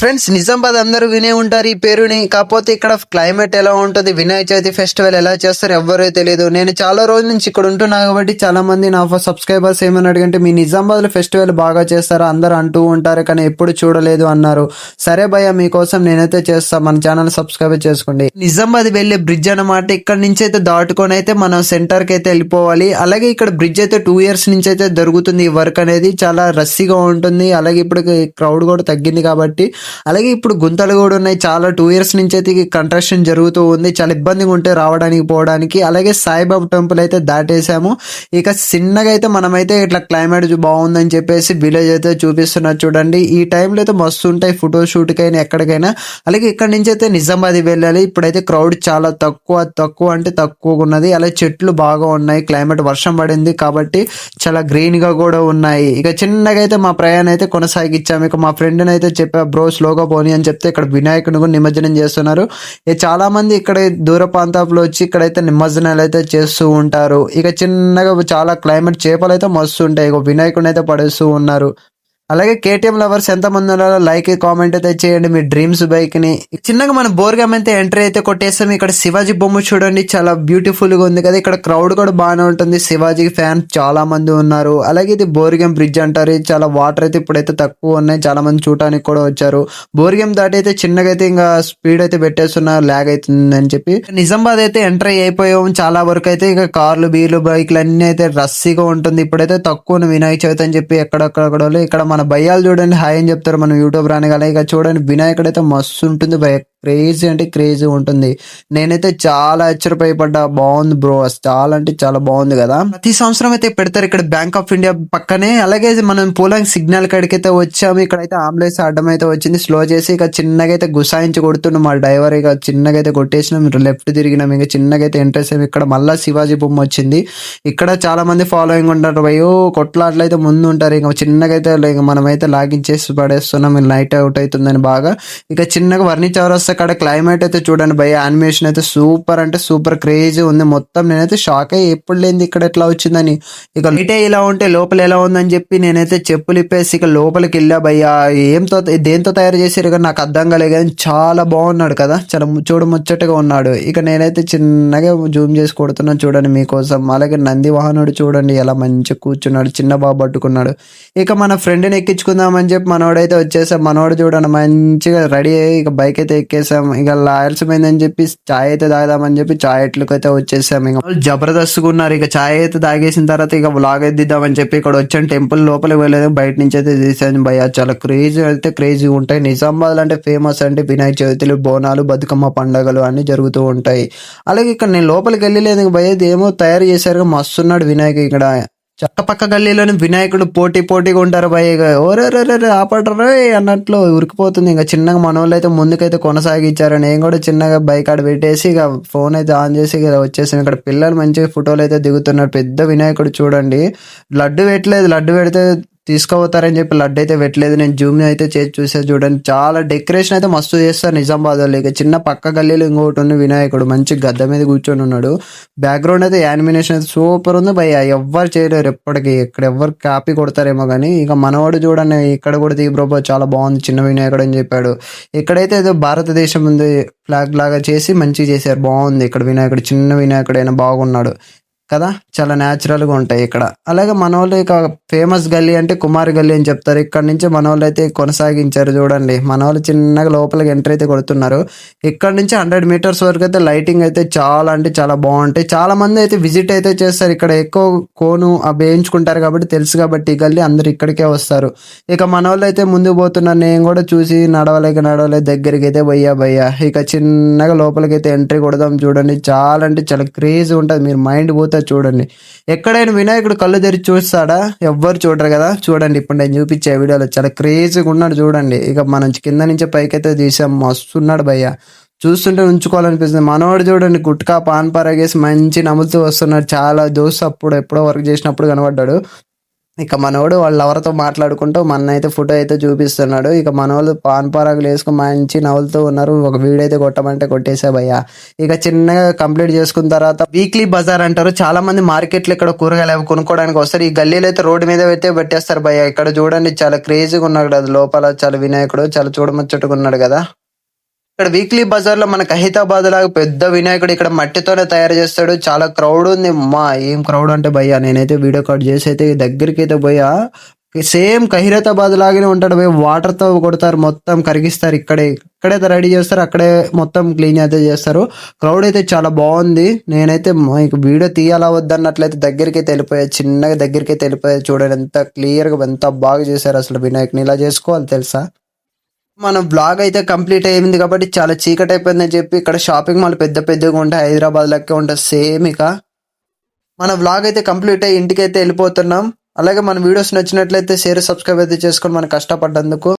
Friends, Nizamabad అందరూ వినే ఉంటారు ఈ పేరుని. కాకపోతే ఇక్కడ క్లైమేట్ ఎలా ఉంటుంది, వినాయక చవితి ఫెస్టివల్ ఎలా చేస్తారు ఎవ్వరూ తెలియదు. నేను చాలా రోజుల నుంచి ఇక్కడ ఉంటున్నా కాబట్టి చాలా మంది నా సబ్స్క్రైబర్స్ ఏమని అడిగంటే, మీ నిజామాబాద్ లో ఫెస్టివల్ బాగా చేస్తారా అందరూ అంటూ ఉంటారు కానీ ఎప్పుడు చూడలేదు అన్నారు. సరే భయ్య, మీకోసం నేనైతే చేస్తా, మన ఛానల్ సబ్స్క్రైబ్ చేసుకోండి. నిజామాబాద్ వెళ్లే బ్రిడ్జ్ అన్నమాట. ఇక్కడ నుంచి అయితే దాటుకొని అయితే మనం సెంటర్ కి అయితే వెళ్ళిపోవాలి. అలాగే ఇక్కడ బ్రిడ్జ్ అయితే 2 years నుంచి అయితే జరుగుతుంది. ఈ వర్క్ అనేది చాలా రద్దీగా ఉంటుంది. అలాగే ఇప్పుడు క్రౌడ్ కూడా తగ్గింది కాబట్టి. అలాగే ఇప్పుడు గుంతలు కూడా ఉన్నాయి. చాలా 2 years నుంచి అయితే కన్స్ట్రక్షన్ జరుగుతూ ఉంది. చాలా ఇబ్బందిగా ఉంటే రావడానికి పోవడానికి. అలాగే సాయిబాబా టెంపుల్ అయితే దాటేసాము. ఇక చిన్నగా అయితే మనమైతే ఇట్లా క్లైమేట్ బాగుందని చెప్పేసి విలేజ్ అయితే చూపిస్తున్నారు చూడండి. ఈ టైంలో అయితే మస్తు ఉంటాయి ఫోటో షూట్ కైనా ఎక్కడికైనా. అలాగే ఇక్కడ నుంచి అయితే నిజామాబాద్ వెళ్ళాలి. ఇప్పుడైతే క్రౌడ్ చాలా తక్కువ అంటే తక్కువగా ఉన్నది. అలాగే చెట్లు బాగా ఉన్నాయి. క్లైమేట్ వర్షం పడింది కాబట్టి చాలా గ్రీన్ గా కూడా ఉన్నాయి. ఇక చిన్నగా అయితే మా ప్రయాణం అయితే కొనసాగించాము. ఇక మా ఫ్రెండ్ అయితే చెప్పా, బ్రో స్లోగా పోనీ అని చెప్తే ఇక్కడ వినాయకుని కూడా నిమజ్జనం చేస్తున్నారు. చాలా మంది ఇక్కడ దూర ప్రాంతాల్లో వచ్చి ఇక్కడైతే నిమజ్జనాలు అయితే చేస్తూ ఉంటారు. ఇక చిన్నగా చాలా క్లైమేట్ చేపలు అయితే మస్తు ఉంటాయి. ఇక వినాయకుని అయితే పడేస్తూ ఉన్నారు. అలాగే కేటీఎం లవర్స్ ఎంతమంది ఉన్నారో లైక్ కామెంట్ అయితే చేయండి మీ డ్రీమ్స్ బైక్ ని. చిన్నగా మన బోర్గం అయితే ఎంట్రీ అయితే కొట్టేస్తాం. ఇక్కడ శివాజీ బొమ్మ చూడండి, చాలా బ్యూటిఫుల్ గా ఉంది కదా. ఇక్కడ క్రౌడ్ కూడా బాగానే ఉంటుంది. శివాజీ ఫ్యాన్స్ చాలా మంది ఉన్నారు. అలాగే ఇది బోర్గం బ్రిడ్జ్ అంటారు. చాలా వాటర్ అయితే ఇప్పుడైతే తక్కువ ఉన్నాయి. చాలా మంది చూడడానికి కూడా వచ్చారు. బోర్గం దాటి అయితే చిన్నగా అయితే ఇంకా స్పీడ్ అయితే పెట్టేస్తున్నారు, లాగ్ అవుతుంది అని చెప్పి. నిజామాబాద్ అయితే ఎంట్రీ అయిపోయాం. చాలా వరకు అయితే ఇక కార్లు బీర్లు బైక్లు అన్ని అయితే రద్దీగా ఉంటుంది. ఇప్పుడైతే తక్కువ వినాయక చవితి అని చెప్పి ఎక్కడెక్కడ ఇక్కడ మన భయ్యాలు చూడండి హాయ్ అని చెప్తారు మనం యూట్యూబ్ రానగానే. ఇక చూడండి వినాయకుడు అయితే మస్తు ఉంటుంది భయ్య, క్రేజీ అంటే క్రేజీ ఉంటుంది. నేనైతే చాలా ఆశ్చర్యపడ్డా. బాగుంది బ్రో, చాలా అంటే చాలా బాగుంది కదా. ప్రతి సంవత్సరం అయితే పెడతారు ఇక్కడ బ్యాంక్ ఆఫ్ ఇండియా పక్కనే. అలాగే మనం పూలంగ్ సిగ్నల్ కాడికైతే వచ్చాము. ఇక్కడైతే అంబులెన్స్ అడ్డం అయితే వచ్చింది. స్లో చేసి ఇక చిన్నగా అయితే గుసాయించి కొడుతుండు మా డ్రైవర్. ఇక చిన్నగా అయితే కొట్టేసినాం, లెఫ్ట్ తిరిగినాం. ఇక చిన్నగా అయితే ఎంటర్ అయ్యాం. ఇక్కడ మళ్ళా శివాజీ బొమ్మ వచ్చింది. ఇక్కడ చాలా మంది ఫాలోయింగ్ ఉంటారు. భయో కొట్లాట్లయితే ముందు ఉంటారు. ఇక చిన్నగా అయితే మనమైతే లాగించేసి పడేస్తున్నాం, నైట్ అవుట్ అవుతుందని బాగా. ఇక చిన్నగా వర్ణి చౌరస్తా అక్కడ క్లైమేట్ అయితే చూడండి భయ, యానిమేషన్ అయితే సూపర్ అంటే సూపర్ క్రేజీ ఉంది. మొత్తం నేనైతే షాక్ అయ్యి ఎప్పుడు లేని ఇక్కడ ఎట్లా వచ్చిందని. ఇక బయటే ఇలా ఉంటే లోపల ఎలా ఉందని చెప్పి నేనైతే చెప్పులు ఇప్పేసి ఇక లోపలికి వెళ్ళా భయ్యా. దేంతో తయారు చేసారు కానీ నాకు అర్థం కాలేదు కానీ చాలా బాగున్నాడు కదా, చాలా ముచ్చటగా ఉన్నాడు. ఇక నేనైతే చిన్నగా జూమ్ చేసి కొడుతున్నాను చూడండి మీకోసం. అలాగే నంది వాహనుడు చూడండి ఎలా మంచిగా కూర్చున్నాడు, చిన్న బాబు పట్టుకున్నాడు. ఇక మన ఫ్రెండ్ని ఎక్కించుకుందామని చెప్పి మనోడైతే వచ్చేసాం. మనోడు చూడండి మంచిగా రెడీ అయ్యి ఇక బైక్ అయితే ఎక్కేసాం. ఇక ఆలస్యమైందని చెప్పి చాయ్ అయితే తాగదామని చెప్పి చాయ్ ఎట్లకి అయితే వచ్చేసాం. ఇక జబర్దస్త్గా ఉన్నారు. ఇక చాయ్ అయితే తాగేసిన తర్వాత ఇక వ్లాగ్ అయితే దిద్దామని చెప్పి ఇక్కడ వచ్చాను. టెంపుల్ లోపలికి వెళ్ళలేదు, బయట నుంచి అయితే తీసాను భయ్య. చాలా క్రేజీ అయితే క్రేజీ ఉంటాయి. నిజామాబాద్ అంటే ఫేమస్ అంటే వినాయక చవితులు, బోనాలు, బతుకమ్మ పండుగలు అన్ని జరుగుతూ ఉంటాయి. అలాగే ఇక్కడ నేను లోపలికి వెళ్ళలేదు భయ్య. ఏమో తయారు చేశారు, మస్తున్నాడు వినాయక. ఇక్కడ చక్కపక్క గల్లీలోని వినాయకుడు పోటీగా ఉంటారు భయ్య. ఓరే ఆపడరే అన్నట్లు ఉరికిపోతుంది. ఇంకా చిన్నగా మనోళ్ళు అయితే ముందుకైతే కొనసాగించారు. నేను కూడా చిన్నగా బైక్ ఆడ పెట్టేసి ఇక ఫోన్ అయితే ఆన్ చేసి ఇక వచ్చేసాను. ఇక్కడ పిల్లలు మంచిగా ఫోటోలు అయితే దిగుతున్నారు. పెద్ద వినాయకుడు చూడండి. లడ్డు పెట్టలేదు, లడ్డు పెడితే తీసుకుపోతారని చెప్పి లడ్డు అయితే పెట్టలేదు. నేను జూమ్ అయితే చేసి చూసేది చూడండి. చాలా డెకరేషన్ అయితే మస్తు చేస్తారు నిజామాబాద్ లో. ఇక చిన్న పక్క గల్లీలో ఇంకోటి ఉంది వినాయకుడు, మంచి గద్ద మీద కూర్చొని ఉన్నాడు. బ్యాక్గ్రౌండ్ అయితే యానిమేషన్ అయితే సూపర్ ఉంది భయ్య. ఎవ్వరు చేయలేరు ఎప్పటికీ. ఇక్కడ ఎవ్వరు కాపీ కొడతారేమో కానీ. ఇక మనవాడు చూడండి ఇక్కడ కూడా తీబ్రోబో చాలా బాగుంది చిన్న వినాయకుడు అని చెప్పాడు. ఇక్కడైతే ఏదో భారతదేశం ఉంది ఫ్లాగ్ లాగా చేసి మంచిగా చేశారు, బాగుంది. ఇక్కడ వినాయకుడు చిన్న వినాయకుడు అయినా బాగున్నాడు కదా, చాలా న్యాచురల్గా ఉంటాయి ఇక్కడ. అలాగే మన వాళ్ళు ఇక ఫేమస్ గల్లీ అంటే కుమార్ గల్లీ అని చెప్తారు. ఇక్కడ నుంచి మన వాళ్ళు అయితే కొనసాగించారు చూడండి. మన వాళ్ళు చిన్నగా లోపలికి ఎంటర్ అయితే కొడుతున్నారు. ఇక్కడ నుంచి 100 meters వరకు అయితే లైటింగ్ అయితే చాలా అంటే చాలా బాగుంటాయి. చాలా మంది అయితే విజిట్ అయితే చేస్తారు. ఇక్కడ ఎక్కువ కోను వేయించుకుంటారు కాబట్టి తెలుసు కాబట్టి ఈ గల్లీ అందరు ఇక్కడికే వస్తారు. ఇక మన వాళ్ళు అయితే ముందుకు పోతున్నారు. నేను కూడా చూసి నడవలేక దగ్గరికి అయితే భయ్యా. ఇక చిన్నగా లోపలికి అయితే ఎంట్రీ కొడదాం చూడండి. చాలా అంటే చాలా క్రేజ్ ఉంటుంది, మీరు మైండ్ పోతే చూడండి. ఎక్కడైనా వినాయకుడు కళ్ళు తెరిచి చూస్తాడా, ఎవ్వరు చూడరు కదా. చూడండి ఇప్పుడు నేను చూపించే వీడియోలో చాలా క్రేజీగా ఉన్నాడు చూడండి. ఇక మనం కింద నుంచి పైకైతే తీసాం, మస్తున్నాడు భయ్య. చూస్తుంటే ఉంచుకోవాలనిపిస్తుంది. మనవాడు చూడండి గుట్కా పాన్ పరాగేసి మంచి నములుతూ వస్తున్నాడు. చాలా దోస్తు అప్పుడు ఎప్పుడో వర్క్ చేసినప్పుడు కనబడ్డాడు. ఇక మనోడు వాళ్ళ ఎవరితో మాట్లాడుకుంటూ అయితే ఫోటో అయితే చూపిస్తున్నాడు. ఇక మనోళ్ళు పాన్ పరాగులు వేసుకుని మంచి నవ్వులుతూ ఉన్నారు. ఒక వీడియో అయితే కొట్టమంటే కొట్టేసా భయ్య. ఇక చిన్నగా కంప్లీట్ చేసుకున్న తర్వాత వీక్లీ బజార్ అంటారు. చాలా మంది మార్కెట్లు ఇక్కడ కూరగాయలు అవి కొనుక్కోవడానికి వస్తారు. ఈ గల్లీలో అయితే రోడ్డు మీద అయితే పెట్టేస్తారు భయ్య. ఇక్కడ చూడండి చాలా క్రేజీగా ఉన్నాడు అది లోపల. చాలా వినాయకుడు చాలా చూడముచ్చటగా ఉన్నాడు కదా. ఇక్కడ వీక్లీ బజార్ లో మనకు హైదరాబాద్ లాగా పెద్ద వినాయకుడు ఇక్కడ మట్టితోనే తయారు చేస్తాడు. చాలా క్రౌడ్ ఉంది. ఏం క్రౌడ్ అంటే భయ్యా, నేనైతే వీడియో కాల్ చేసి అయితే దగ్గరికి అయితే పోయా. సేమ్ ఖైరతాబాద్ లాగానే ఉంటాడు భయ్య. వాటర్ తో కొడతారు, మొత్తం కరిగిస్తారు. ఇక్కడే రెడీ చేస్తారు, అక్కడే మొత్తం క్లీన్ అయితే చేస్తారు. క్రౌడ్ అయితే చాలా బాగుంది. నేనైతే మీకు వీడియో తీయాలా వద్దన్నట్లయితే దగ్గరికి అయితే వెళ్ళిపోయా. చిన్నగా దగ్గరికి అయితే వెళ్ళిపోయా. చూడండి ఎంత క్లియర్ గా ఎంత బాగా చేశారు అసలు. వినాయకుని ఇలా చేసుకోవాలి తెలుసా. మన బ్లాగ్ అయితే కంప్లీట్ అయింది కాబట్టి చాలా చీకటి అయిపోయిందని చెప్పి ఇక్కడ షాపింగ్ మాల్ పెద్ద పెద్దగా ఉంటాయి. హైదరాబాద్ లెక్క ఉంటుంది సేమ్. ఇక మన బ్లాగ్ అయితే కంప్లీట్ అయ్యి ఇంటికి అయితే వెళ్ళిపోతున్నాం. అలాగే మన వీడియోస్ నచ్చినట్లయితే షేర్ సబ్స్క్రైబ్ అయితే చేసుకొని మనం కష్టపడ్డందుకు